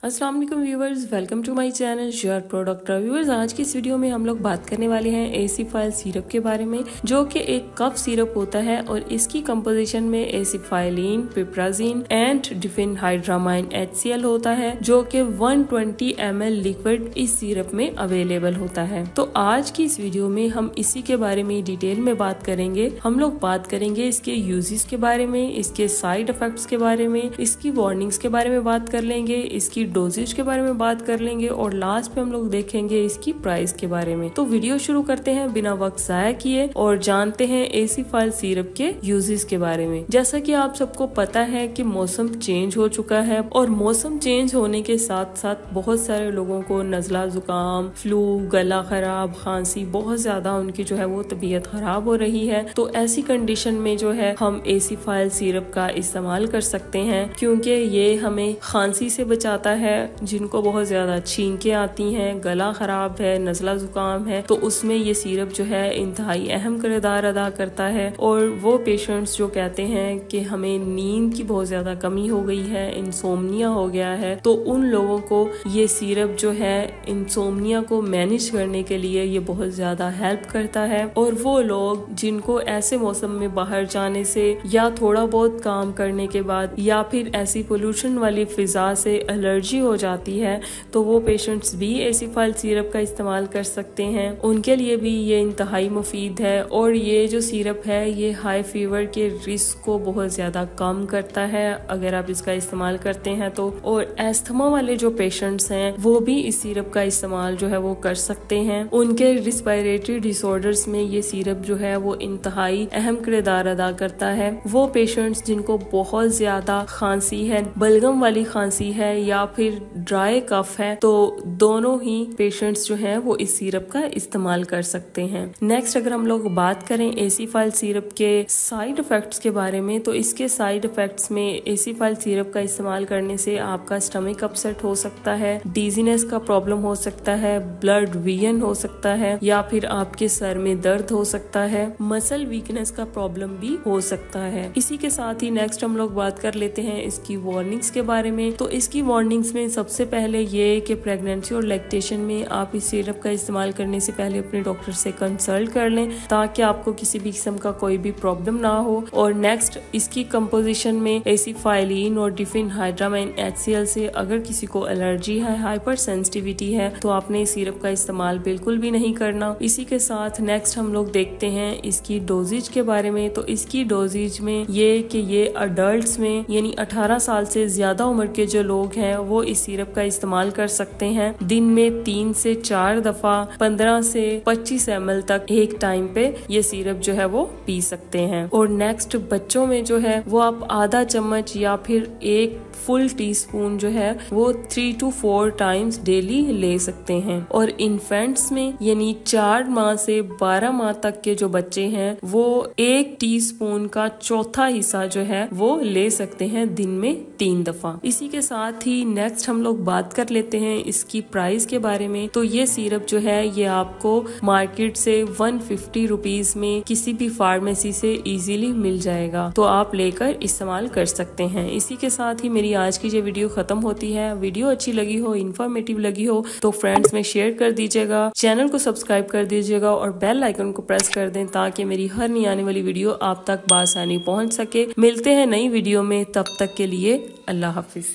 अस्सलाम वालेकुम viewers, welcome to my channel your product viewers. आज की इस वीडियो में हम लोग बात करने वाले हैं एसिफाइल सिरप के बारे में, जो कि एक कफ सिरप होता है और इसकी कंपोजिशन में एसिफाइलिन, पिप्राजिन एंड डिफेनहाइड्रामाइन HCl होता है, जो कि 120 ml लिक्विड इस सिरप में अवेलेबल होता है। तो आज की इस वीडियो में हम इसी के बारे में डिटेल में बात करेंगे। हम लोग बात करेंगे इसके यूजेस के बारे में, इसके साइड इफेक्ट्स के बारे में, इसकी वार्निंग्स के बारे में बात कर लेंगे, इसकी डोजेज के बारे में बात कर लेंगे और लास्ट में हम लोग देखेंगे इसकी प्राइस के बारे में। तो वीडियो शुरू करते हैं बिना वक्त जाया किए और जानते हैं एसिफाइल सिरप के यूजेस के बारे में। जैसा कि आप सबको पता है कि मौसम चेंज हो चुका है और मौसम चेंज होने के साथ साथ बहुत सारे लोगों को नजला, जुकाम, फ्लू, गला खराब, खांसी, बहुत ज्यादा उनकी जो है वो तबीयत खराब हो रही है। तो ऐसी कंडीशन में जो है हम एसिफाइल सिरप का इस्तेमाल कर सकते हैं, क्योंकि ये हमें खांसी से बचाता है। जिनको बहुत ज्यादा छींकें आती हैं, गला खराब है, नजला जुकाम है, तो उसमें ये सिरप जो है इंतहाई अहम किरदार अदा करता है। और वो पेशेंट्स जो कहते हैं कि हमें नींद की बहुत ज्यादा कमी हो गई है, इंसोम्निया हो गया है, तो उन लोगों को ये सिरप जो है इंसोम्निया को मैनेज करने के लिए ये बहुत ज्यादा हेल्प करता है। और वो लोग जिनको ऐसे मौसम में बाहर जाने से या थोड़ा बहुत काम करने के बाद या फिर ऐसी पोल्यूशन वाली फिजा से एलर्जी हो जाती है, तो वो पेशेंट्स भी एसिफाइल सिरप का इस्तेमाल कर सकते हैं। उनके लिए भी ये इंतहाई मुफीद है। और ये जो सिरप है ये हाई फीवर के रिस्क को बहुत ज्यादा कम करता है अगर आप इसका इस्तेमाल करते हैं तो। और एस्थमा वाले जो पेशेंट्स हैं वो भी इस सिरप का इस्तेमाल जो है वो कर सकते हैं। उनके रिस्पायरेटरी डिसऑर्डर्स में ये सिरप जो है वो इंतहाई अहम किरदार अदा करता है। वो पेशेंट्स जिनको बहुत ज्यादा खांसी है, बलगम वाली खांसी है या फिर ड्राई कफ है, तो दोनों ही पेशेंट्स जो हैं वो इस सिरप का इस्तेमाल कर सकते हैं। नेक्स्ट अगर हम लोग बात करें एसिफाइल सिरप के साइड इफेक्ट्स के बारे में, तो इसके साइड इफेक्ट्स में एसिफाइल सिरप का इस्तेमाल करने से आपका स्टमक अपसेट हो सकता है, डीजीनेस का प्रॉब्लम हो सकता है, ब्लड विजन हो सकता है, या फिर आपके सर में दर्द हो सकता है, मसल वीकनेस का प्रॉब्लम भी हो सकता है। इसी के साथ ही नेक्स्ट हम लोग बात कर लेते हैं इसकी वार्निंग्स के बारे में। तो इसकी वार्निंग्स में सबसे पहले ये कि प्रेगनेंसी और लैक्टेशन में आप इस सिरप का इस्तेमाल करने से पहले अपने डॉक्टर से कंसल्ट कर लें, ताकि आपको किसी भी किस्म का कोई भी प्रॉब्लम ना हो। और नेक्स्ट इसकी कंपोजिशन में एसिफाइलिन और डिफेनहाइड्रामाइन HCl से अगर किसी को एलर्जी है, हाइपर सेंसिटिविटी है, तो आपने इस सिरप का इस्तेमाल बिल्कुल भी नहीं करना। इसी के साथ नेक्स्ट हम लोग देखते हैं इसकी डोजेज के बारे में। तो इसकी डोजेज में ये कि ये अडल्ट्स में यानी 18 साल से ज्यादा उम्र के जो लोग हैं वो इस सिरप का इस्तेमाल कर सकते हैं। दिन में 3 से 4 दफा 15 से 25 ml तक एक टाइम पे ये सिरप जो है वो पी सकते हैं। और नेक्स्ट बच्चों में जो है वो आप आधा चम्मच या फिर 1 फुल टीस्पून जो है वो 3 to 4 टाइम्स डेली ले सकते हैं। और इन्फेंट्स में यानी 4 माह से 12 माह तक के जो बच्चे हैं वो 1 टीस्पून का चौथा हिस्सा जो है वो ले सकते हैं दिन में 3 दफा। इसी के साथ ही नेक्स्ट हम लोग बात कर लेते हैं इसकी प्राइस के बारे में। तो ये सिरप जो है ये आपको मार्केट से 150 रुपीज में किसी भी फार्मेसी से इजीली मिल जाएगा, तो आप लेकर इस्तेमाल कर सकते हैं। इसी के साथ ही मेरी आज की ये वीडियो खत्म होती है। वीडियो अच्छी लगी हो, इन्फॉर्मेटिव लगी हो तो फ्रेंड्स में शेयर कर दीजिएगा, चैनल को सब्सक्राइब कर दीजिएगा और बेल आइकन को प्रेस कर दें, ताकि मेरी हर नई आने वाली वीडियो आप तक बासानी पहुंच सके। मिलते हैं नई वीडियो में, तब तक के लिए अल्लाह हाफिज।